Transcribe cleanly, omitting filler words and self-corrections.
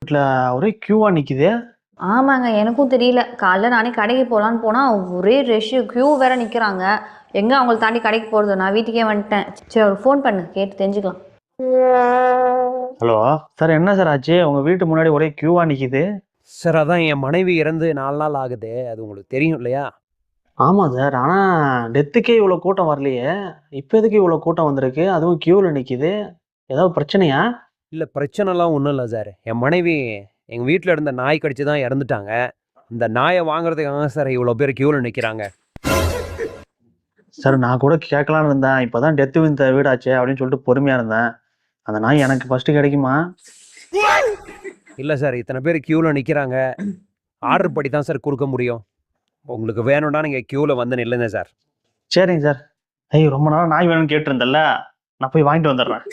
வீட்டில் ஒரே க்யூவாக நிற்கிது. ஆமாங்க, எனக்கும் தெரியல. காலைல நானே கடைக்கு போலான்னு போனா, ஒரே ரஷ்ஷு கியூ வேற நிக்கிறாங்க. எங்க அவங்கள தாண்டி கடைக்கு போறது? நான் வீட்டுக்கே வந்துட்டேன். சரி ஒரு ஃபோன் பண்ணு, கேட்டு தெரிஞ்சுக்கலாம். ஹலோ சார், என்ன சார் ஆச்சு? உங்கள் வீட்டு முன்னாடி ஒரே க்யூவாக நிற்கிது. சார் அதான் என் மனைவி இறந்து 4 நாள் ஆகுது. அது உங்களுக்கு தெரியும் இல்லையா? ஆமாம் சார், ஆனால் டெத்துக்கே இவ்வளோ கூட்டம் வரலையே. இப்போ எதுக்கு இவ்வளோ கூட்டம் வந்திருக்கு? அதுவும் க்யூவில் நிற்கிது. ஏதாவது பிரச்சனையா? இல்லை பிரச்சனைலாம் ஒன்றும் இல்லை சார். என் மனைவி எங்கள் வீட்டில் இருந்த நாய் கடிச்சு தான் இறந்துட்டாங்க. இந்த நாயை வாங்குறதுக்காக சார் இவ்வளோ பேர் க்யூவில் நிற்கிறாங்க. சார் நான் கூட கேட்கலான்னு இருந்தேன். இப்போ தான் டெத்து விழுந்த வீடாச்சே அப்படின்னு சொல்லிட்டு பொறுமையாக இருந்தேன். அந்த நாய் எனக்கு ஃபஸ்ட்டு கிடைக்குமா? இல்லை சார், இத்தனை பேர் க்யூவில் நிற்கிறாங்க. ஆர்டர் படி தான் சார் கொடுக்க முடியும். உங்களுக்கு வேணும்னா நீங்கள் க்யூவில் வந்து நில்லுங்க சார். சரிங்க சார். ஐயோ, ரொம்ப நாள் நாய் வேணும்னு கேட்டிருந்தேன்ல, நான் போய் வாங்கிட்டு வந்துடுறேன்.